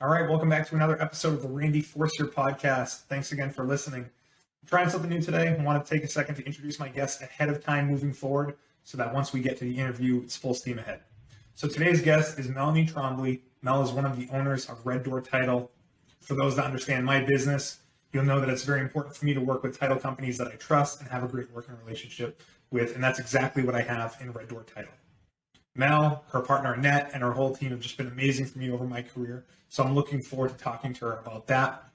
All right, welcome back to another episode of the Randy Forcier podcast. Thanks again for listening. I'm trying something new today. I want to take a second to introduce my guest ahead of time moving forward so that once we get to the interview, it's full steam ahead. So today's guest is Melanie Tromblee. Mel is one of the owners of Red Door Title. For those that understand my business, you'll know that it's very important for me to work with title companies that I trust and have a great working relationship with, and that's exactly what I have in Red Door Title. Mel, her partner Annette, and her whole team have just been amazing for me over my career. So I'm looking forward to talking to her about that,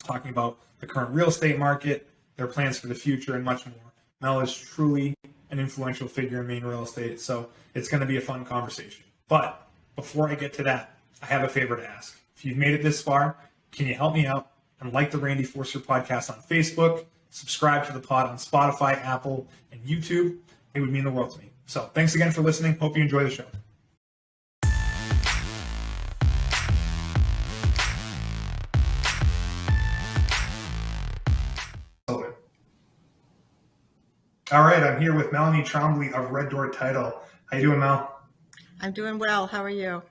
talking about the current real estate market, their plans for the future, and much more. Mel is truly an influential figure in Maine real estate, so it's going to be a fun conversation. But before I get to that, I have a favor to ask. If you've made it this far, can you help me out and like the Randy Forcier podcast on Facebook, subscribe to the pod on Spotify, Apple, and YouTube? It would mean the world to me. So thanks again for listening. Hope you enjoy the show. All right, I'm here with Melanie Tromblee of Red Door Title. How you doing, Mel? I'm doing well. How are you?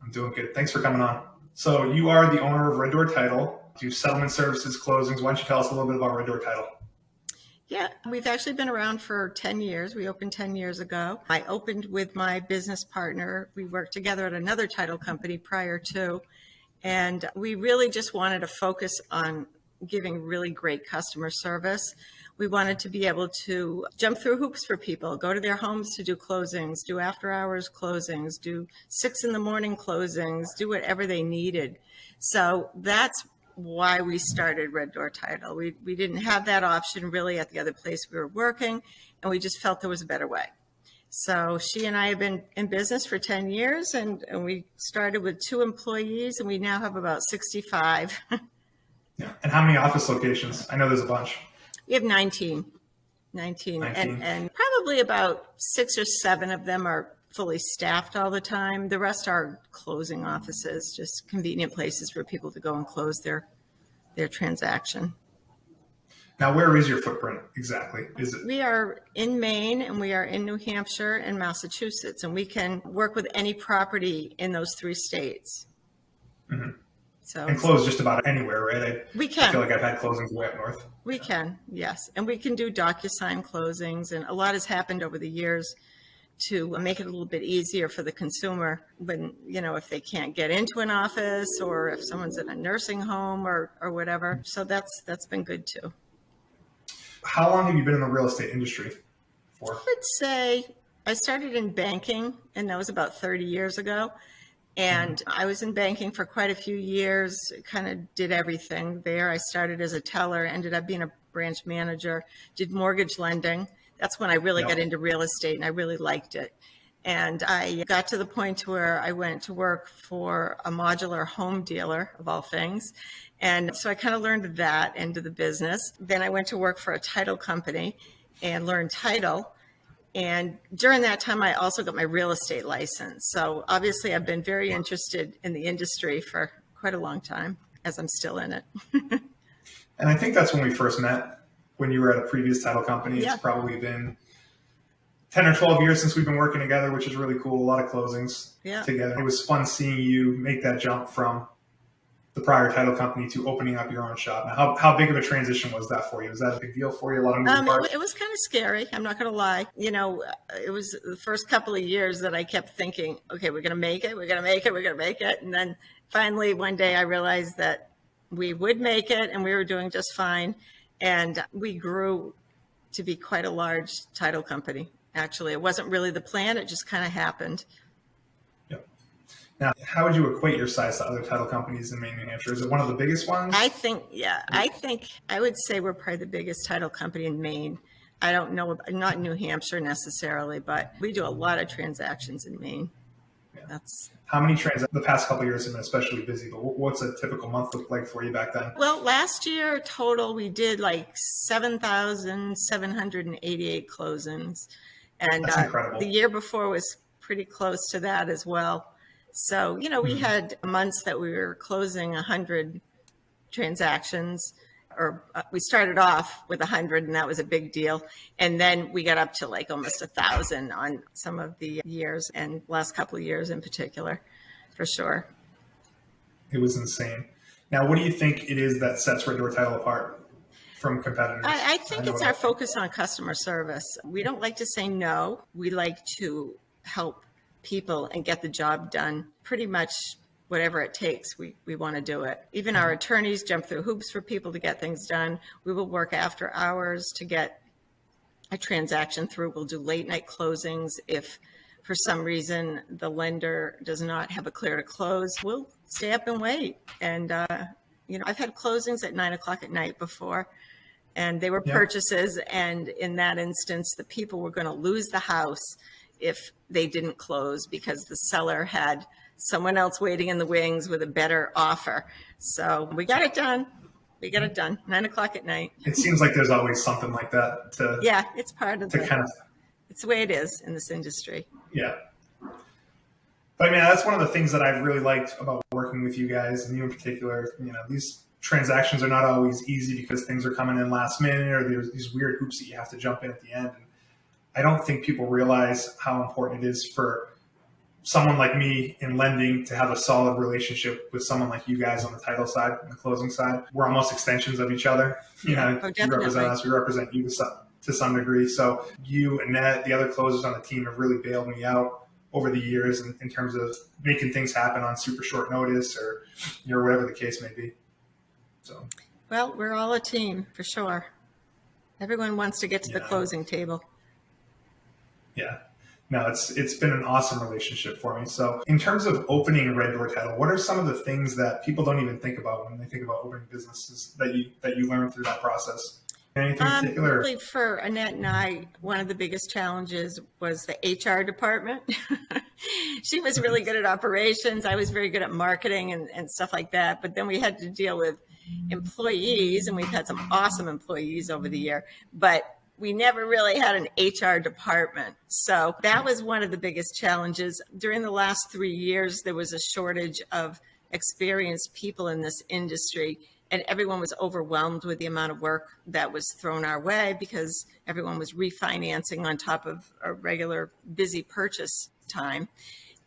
I'm doing good. Thanks for coming on. So you are the owner of Red Door Title. Do settlement services, closings. Why don't you tell us a little bit about Red Door Title? Yeah, we've actually been around for 10 years. We opened 10 years ago. I opened with my business partner. We worked together at another title company prior to, and we really just wanted to focus on giving really great customer service. We wanted to be able to jump through hoops for people, go to their homes to do closings, do after hours closings, do 6 a.m. closings, do whatever they needed. So that's why we started Red Door Title. We didn't have that option really at the other place we were working, and we just felt there was a better way. So she and I have been in business for 10 years, and we started with 2 employees, and we now have about 65. Yeah. And how many office locations? I know there's a bunch. We have 19. And probably about 6 or 7 of them are fully staffed all the time. The rest are closing offices, just convenient places for people to go and close their transaction. Now, where is your footprint exactly? We are in Maine, and we are in New Hampshire and Massachusetts, and we can work with any property in those 3 states. Mm-hmm. So, and close just about anywhere, right? We can. I feel like I've had closings way up north. We can, yes. And we can do DocuSign closings, and a lot has happened over the years to make it a little bit easier for the consumer when, if they can't get into an office or if someone's in a nursing home or whatever. So that's been good too. How long have you been in the real estate industry for? I would say I started in banking, and that was about 30 years ago. And I was in banking for quite a few years, kind of did everything there. I started as a teller, ended up being a branch manager, did mortgage lending. That's when I really got into real estate, and I really liked it. And I got to the point where I went to work for a modular home dealer, of all things. And so I kind of learned that end of the business. Then I went to work for a title company and learned title. And during that time, I also got my real estate license. So obviously, I've been very interested in the industry for quite a long time, as I'm still in it. And I think that's when we first met, when you were at a previous title company. Yeah. It's probably been 10 or 12 years since we've been working together, which is really cool. A lot of closings together. It was fun seeing you make that jump from the prior title company to opening up your own shop. Now, how big of a transition was that for you? Was that a big deal for you? A lot of moving parts? It was kind of scary. I'm not going to lie. It was the first couple of years that I kept thinking, okay, we're going to make it. We're going to make it. We're going to make it. And then finally, one day I realized that we would make it and we were doing just fine. And we grew to be quite a large title company. Actually, it wasn't really the plan. It just kind of happened. Now, how would you equate your size to other title companies in Maine, New Hampshire? Is it one of the biggest ones? I think I would say we're probably the biggest title company in Maine. I don't know, not New Hampshire necessarily, but we do a lot of transactions in Maine. Yeah. How many transactions? The past couple of years have been especially busy, but what's a typical month look like for you back then? Well, last year total, we did like 7,788 closings. And that's incredible. The year before was pretty close to that as well. So, we had months that we were closing 100 transactions, or we started off with 100, and that was a big deal. And then we got up to like almost 1,000 on some of the years, and last couple of years in particular, for sure. It was insane. Now, what do you think it is that sets Red Door Title apart from competitors? I think it's our focus on customer service. We don't like to say no. We like to help people and get the job done. Pretty much whatever it takes, we want to do it. Even our attorneys jump through hoops for people to get things done. We will work after hours to get a transaction through. We'll do late night closings. If for some reason the lender does not have a clear to close, we'll stay up and wait. And, I've had closings at 9:00 at night before, and they were purchases. And in that instance, the people were going to lose the house if they didn't close because the seller had someone else waiting in the wings with a better offer. So we got it done. 9:00 at night. It seems like there's always something like that it's part of it's the way it is in this industry. Yeah. But I mean, that's one of the things that I've really liked about working with you guys, and you in particular. These transactions are not always easy because things are coming in last minute, or there's these weird hoops that you have to jump in at the end. And I don't think people realize how important it is for someone like me in lending to have a solid relationship with someone like you guys on the title side and the closing side. We're almost extensions of each other. You represent us, we represent you to some degree. So you, Annette, the other closers on the team have really bailed me out over the years in terms of making things happen on super short notice or whatever the case may be. So, well, we're all a team for sure. Everyone wants to get to the closing table. Yeah. No, it's been an awesome relationship for me. So in terms of opening a Red Door Title, what are some of the things that people don't even think about when they think about opening businesses that you learned through that process? Anything in particular? Really for Annette and I, one of the biggest challenges was the HR department. She was really good at operations. I was very good at marketing and stuff like that. But then we had to deal with employees, and we've had some awesome employees over the year. But we never really had an HR department. So that was one of the biggest challenges. During the last 3 years, there was a shortage of experienced people in this industry, and everyone was overwhelmed with the amount of work that was thrown our way because everyone was refinancing on top of a regular busy purchase time.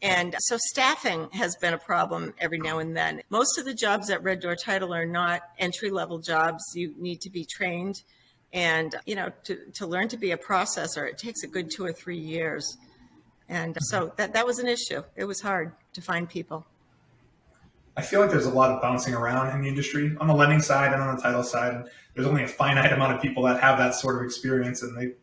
And so staffing has been a problem every now and then. Most of the jobs at Red Door Title are not entry-level jobs. You need to be trained. And, to learn to be a processor, it takes a good 2 or 3 years. And so that was an issue. It was hard to find people. I feel like there's a lot of bouncing around in the industry on the lending side and on the title side. There's only a finite amount of people that have that sort of experience, and they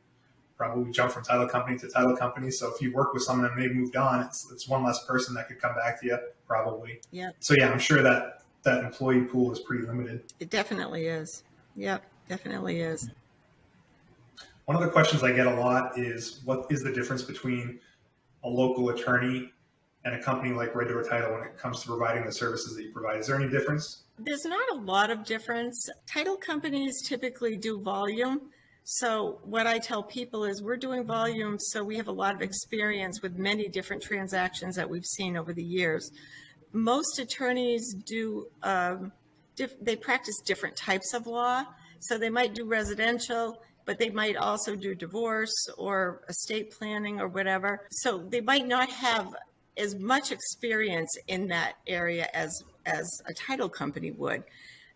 probably jump from title company to title company. So if you work with someone and they've moved on, it's one less person that could come back to you, probably. Yeah. So I'm sure that employee pool is pretty limited. It definitely is. Yep, definitely is. One of the questions I get a lot is, what is the difference between a local attorney and a company like Red Door Title when it comes to providing the services that you provide? Is there any difference? There's not a lot of difference. Title companies typically do volume. So what I tell people is we're doing volume, so we have a lot of experience with many different transactions that we've seen over the years. Most attorneys do, they practice different types of law. So they might do residential, but they might also do divorce or estate planning or whatever. So they might not have as much experience in that area as a title company would.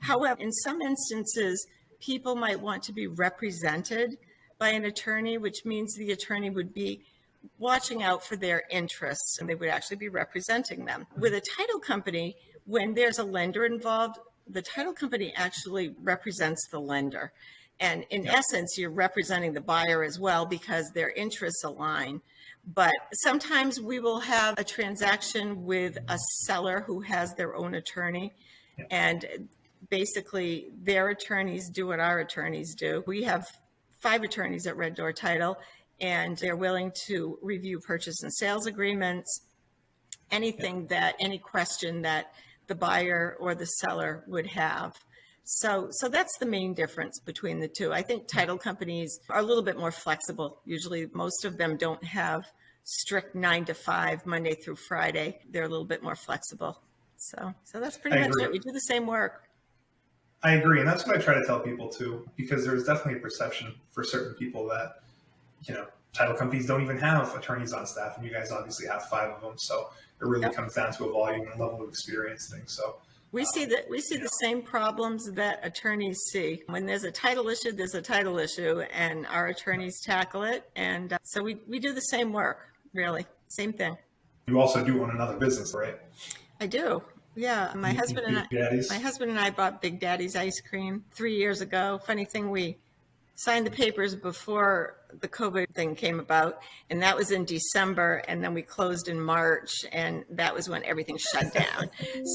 However, in some instances, people might want to be represented by an attorney, which means the attorney would be watching out for their interests, and they would actually be representing them. With a title company, when there's a lender involved, the title company actually represents the lender. And in essence, you're representing the buyer as well because their interests align. But sometimes we will have a transaction with a seller who has their own attorney, and basically their attorneys do what our attorneys do. We have 5 attorneys at Red Door Title, and they're willing to review purchase and sales agreements, any question that the buyer or the seller would have. So that's the main difference between the two. I think title companies are a little bit more flexible. Usually most of them don't have strict 9 to 5, Monday through Friday. They're a little bit more flexible. So that's pretty much it. We do the same work. I agree. And that's what I try to tell people too, because there's definitely a perception for certain people that, title companies don't even have attorneys on staff, and you guys obviously have 5 of them. So it really comes down to a volume and level of experience thing. So We see the same problems that attorneys see. When there's a title issue, there's a title issue, and our attorneys tackle it. And so we do the same work, really, same thing. You also do own another business, right? I do. Yeah, my husband and I bought Big Daddy's ice cream 3 years ago. Funny thing, we signed the papers before the COVID thing came about, and that was in December, and then we closed in March, and that was when everything shut down.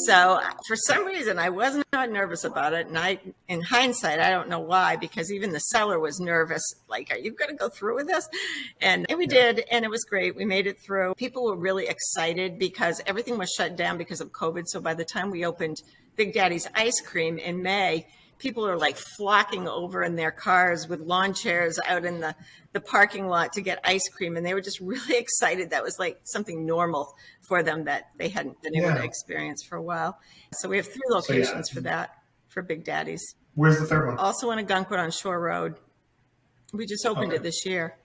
So for some reason, I was not nervous about it, and in hindsight, I don't know why, because even the seller was nervous, like, are you going to go through with this? And we did, and it was great. We made it through. People were really excited because everything was shut down because of COVID, so by the time we opened Big Daddy's Ice Cream in May, people are like flocking over in their cars with lawn chairs out in the parking lot to get ice cream. And they were just really excited. That was like something normal for them that they hadn't been able to experience for a while. So we have 3 locations for that, for Big Daddy's. Where's the third one? Also in Ogunquit on Shore Road. We just opened it this year.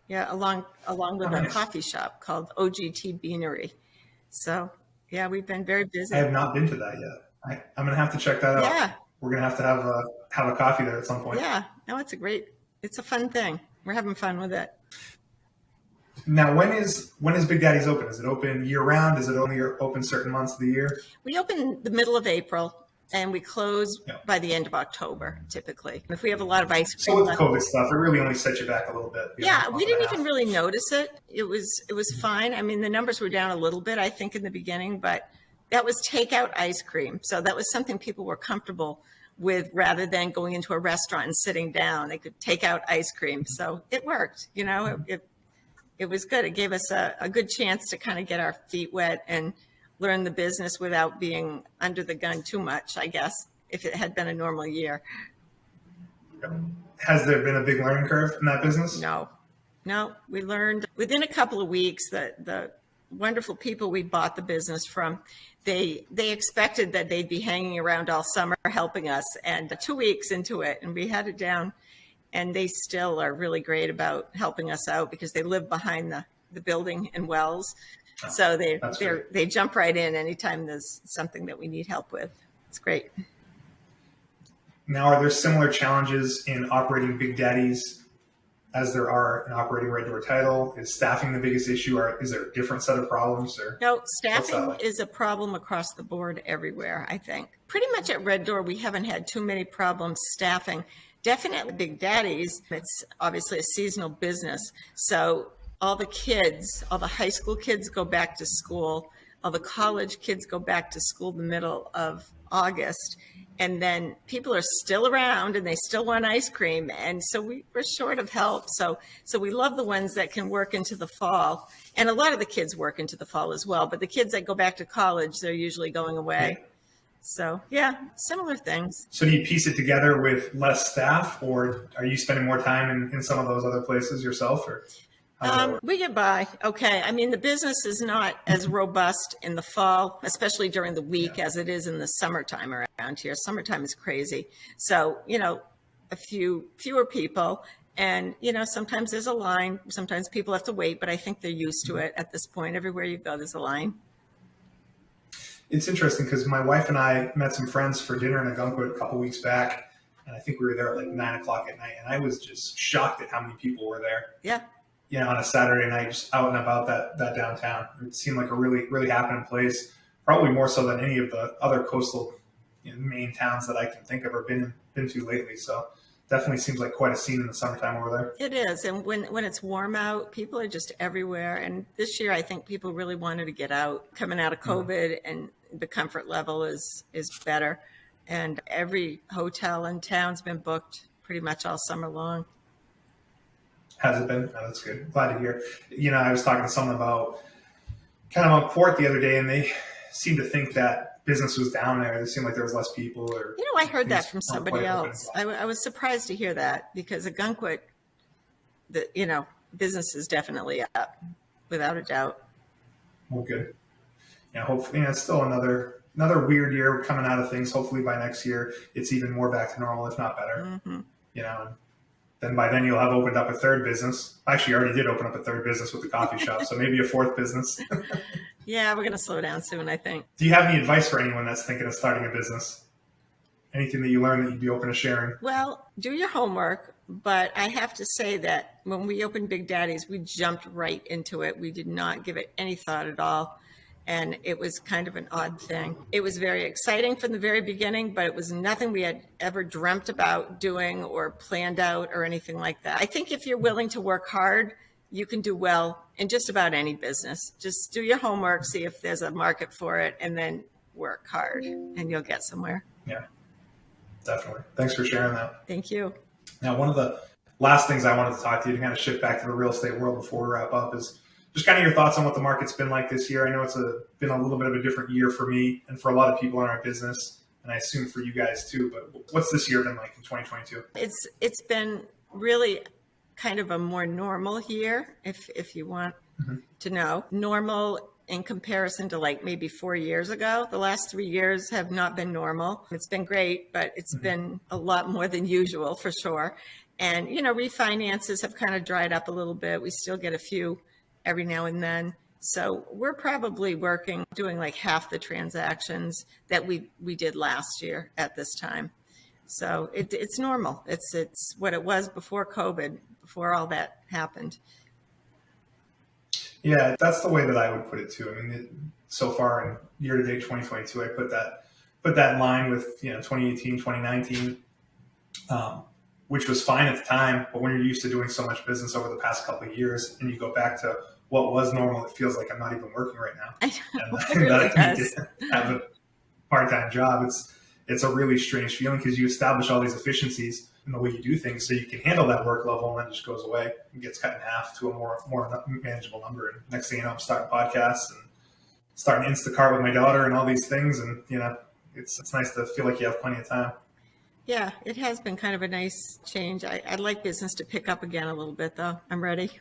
Yeah, along with a coffee shop called OGT Beanery. So yeah, we've been very busy. I have not been to that yet. I'm going to have to check that out. Yeah. We're going to have a coffee there at some point. Yeah. No, it's a fun thing. We're having fun with it. Now, when is Big Daddy's open? Is it open year round? Is it only open certain months of the year? We open the middle of April and we close by the end of October, typically. If we have a lot of ice cream. So with COVID stuff, it really only set you back a little bit. Yeah, we didn't even really notice it. It was fine. I mean, the numbers were down a little bit, I think, in the beginning, but that was takeout ice cream. So that was something people were comfortable with rather than going into a restaurant and sitting down. They could take out ice cream. So it worked, it was good. It gave us a good chance to kind of get our feet wet and learn the business without being under the gun too much, I guess, if it had been a normal year. Has there been a big learning curve in that business? No, we learned within a couple of weeks that the wonderful people we bought the business from, they expected that they'd be hanging around all summer helping us, and 2 weeks into it, and we had it down, and they still are really great about helping us out because they live behind the building in Wells. So they jump right in anytime there's something that we need help with. It's great. Now, are there similar challenges in operating Big Daddy's as there are in operating Red Door Title? Is staffing the biggest issue, or is there a different set of problems? Or no, staffing is a problem across the board everywhere, I think. Pretty much at Red Door, we haven't had too many problems staffing. Definitely Big Daddy's, it's obviously a seasonal business. So all the kids, all the high school kids go back to school. All the college kids go back to school the middle of August. And then people are still around and they still want ice cream. And so we're short of help. So we love the ones that can work into the fall. And a lot of the kids work into the fall as well. But the kids that go back to college, they're usually going away. So yeah, similar things. So do you piece it together with less staff, or are you spending more time in some of those other places yourself? Or we get by. Okay. I mean, the business is not as robust in the fall, especially during the week, as it is in the summertime around here. Summertime is crazy. So, a fewer people, and, sometimes there's a line. Sometimes people have to wait, but I think they're used to it at this point. Everywhere you go, there's a line. It's interesting because my wife and I met some friends for dinner in Ogunquit a couple weeks back, and I think we were there at like 9 o'clock at night, and I was just shocked at how many people were there. Yeah. On a Saturday night, just out and about that downtown. It seemed like a really, really happening place, probably more so than any of the other coastal main towns that I can think of or been to lately. So definitely seems like quite a scene in the summertime over there. It is. And when it's warm out, people are just everywhere. And this year, I think people really wanted to get out, coming out of COVID, and the comfort level is better. And every hotel in town's been booked pretty much all summer long. Has it been? Oh, that's good. Glad to hear. I was talking to someone about kind of on port the other day, and they seemed to think that business was down there. It seemed like there was less people. Or I heard that from somebody else. I was surprised to hear that because Ogunquit, business is definitely up, without a doubt. Well, good. Hopefully, it's still another weird year coming out of things. Hopefully by next year, it's even more back to normal, if not better. Mm-hmm. Then by then you'll have opened up a third business. Actually, you already did open up a third business with the coffee shop, so maybe a fourth business. Yeah, we're going to slow down soon, I think. Do you have any advice for anyone that's thinking of starting a business? Anything that you learned that you'd be open to sharing? Well, do your homework, but I have to say that when we opened Big Daddy's, we jumped right into it. We did not give it any thought at all. And it was kind of an odd thing. It was very exciting from the very beginning, but it was nothing we had ever dreamt about doing or planned out or anything like that. I think if you're willing to work hard, you can do well in just about any business. Just do your homework, see if there's a market for it, and then work hard, and you'll get somewhere. Yeah, definitely. Thanks for sharing that. Thank you. Now, one of the last things I wanted to talk to you to kind of shift back to the real estate world before we wrap up is just kind of your thoughts on what the market's been like this year. I know it's been a little bit of a different year for me and for a lot of people in our business, and I assume for you guys too, but what's this year been like in 2022? It's been really kind of a more normal year, if you want to know. Normal in comparison to like maybe 4 years ago. The last 3 years have not been normal. It's been great, but it's been a lot more than usual for sure. And, refinances have kind of dried up a little bit. We still get a few every now and then. So we're probably doing like half the transactions that we did last year at this time. So it's normal. It's what it was before COVID, before all that happened. Yeah, that's the way that I would put it too. I mean, so far in year to date 2022, I put that in line with 2018, 2019, which was fine at the time. But when you're used to doing so much business over the past couple of years, and you go back to what was normal, it feels like I'm not even working right now, It really that I does. need to have a part-time job. It's a really strange feeling because you establish all these efficiencies in the way you do things, so you can handle that work level, and then it just goes away and gets cut in half to a more manageable number. And next thing you know, I'm starting podcasts and starting Instacart with my daughter and all these things, and it's nice to feel like you have plenty of time. Yeah, it has been kind of a nice change. I'd like business to pick up again a little bit, though. I'm ready.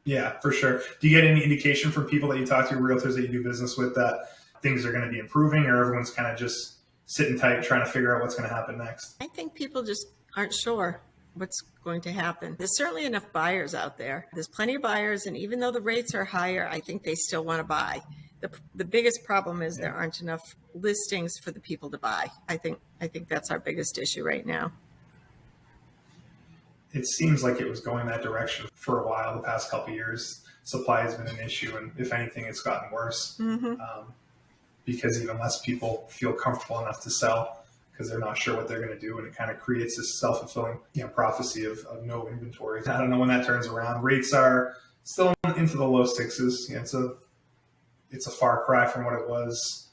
Yeah, for sure. Do you get any indication from people that you talk to, realtors that you do business with, that things are going to be improving, or everyone's kind of just sitting tight trying to figure out what's going to happen next? I think people just aren't sure what's going to happen. There's certainly enough buyers out there. There's plenty of buyers, and even though the rates are higher, I think they still want to buy. The biggest problem is there aren't enough listings for the people to buy. I think that's our biggest issue right now. It seems like it was going that direction for a while. The past couple of years, supply has been an issue, and if anything, it's gotten worse because even less people feel comfortable enough to sell because they're not sure what they're going to do, and it kind of creates this self-fulfilling prophecy of no inventory. I don't know when that turns around. Rates are still into the low sixes. It's a far cry from what it was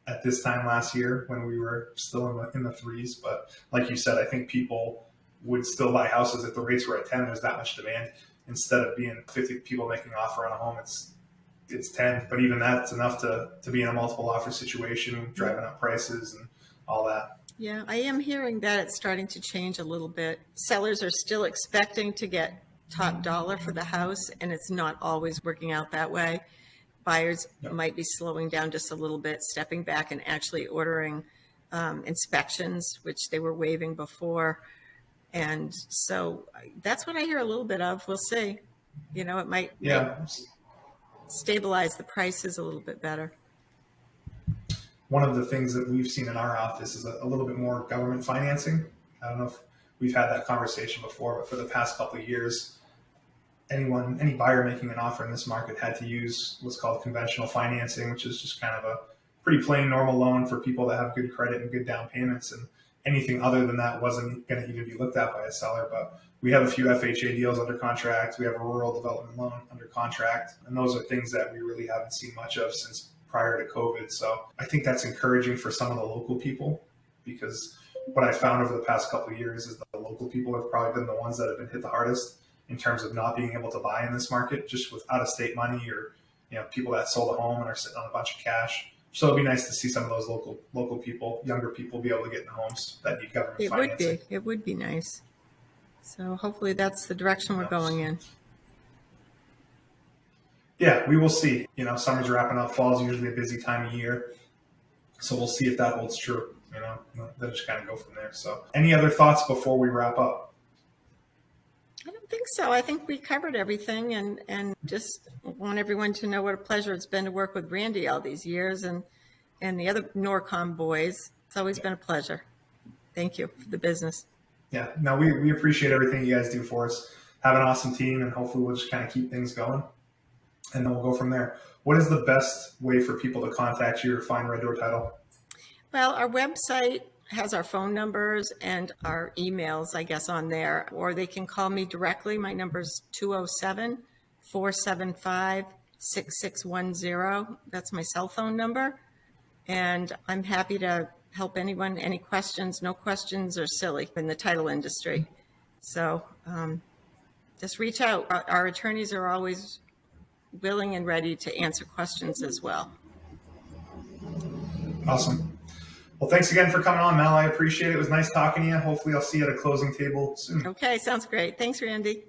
at this time last year when we were still in the threes. But like you said, I think people would still buy houses if the rates were at 10. There's that much demand. Instead of being 50 people making an offer on a home, it's 10. But even that's enough to be in a multiple offer situation, driving up prices and all that. Yeah, I am hearing that it's starting to change a little bit. Sellers are still expecting to get top dollar for the house, and it's not always working out that way. Buyers might be slowing down just a little bit, stepping back and actually ordering inspections, which they were waiving before. And so that's what I hear a little bit of. We'll see. It might stabilize the prices a little bit better. One of the things that we've seen in our office is a little bit more government financing. I don't know if we've had that conversation before, but for the past couple of years, any buyer making an offer in this market had to use what's called conventional financing, which is just kind of a pretty plain normal loan for people that have good credit and good down payments. And anything other than that wasn't going to even be looked at by a seller. But we have a few FHA deals under contract. We have a rural development loan under contract. And those are things that we really haven't seen much of since prior to COVID. So I think that's encouraging for some of the local people, because what I found over the past couple of years is that the local people have probably been the ones that have been hit the hardest in terms of not being able to buy in this market, just with out-of-state money, or people that sold a home and are sitting on a bunch of cash. So it'd be nice to see some of those local people, younger people, be able to get in homes that need government financing. It would be nice. So hopefully that's the direction we're going in. Yeah, we will see. Summer's wrapping up. Fall's usually a busy time of year. So we'll see if that holds true. Then just kind of go from there. So any other thoughts before we wrap up? I don't think so. I think we covered everything, and just want everyone to know what a pleasure it's been to work with Randy all these years and the other Norcom boys. It's always been a pleasure. Thank you for the business. Yeah, no, we appreciate everything you guys do for us. Have an awesome team, and hopefully we'll just kind of keep things going, and then we'll go from there. What is the best way for people to contact you or find Red Door Title? Well, our website has our phone numbers and our emails, I guess, on there, or they can call me directly. My number is 207-475-6610. That's my cell phone number. And I'm happy to help anyone, any questions. No questions are silly in the title industry. So just reach out. Our attorneys are always willing and ready to answer questions as well. Awesome. Well, thanks again for coming on, Mel. I appreciate it. It was nice talking to you. Hopefully I'll see you at a closing table soon. Okay, sounds great. Thanks, Randy.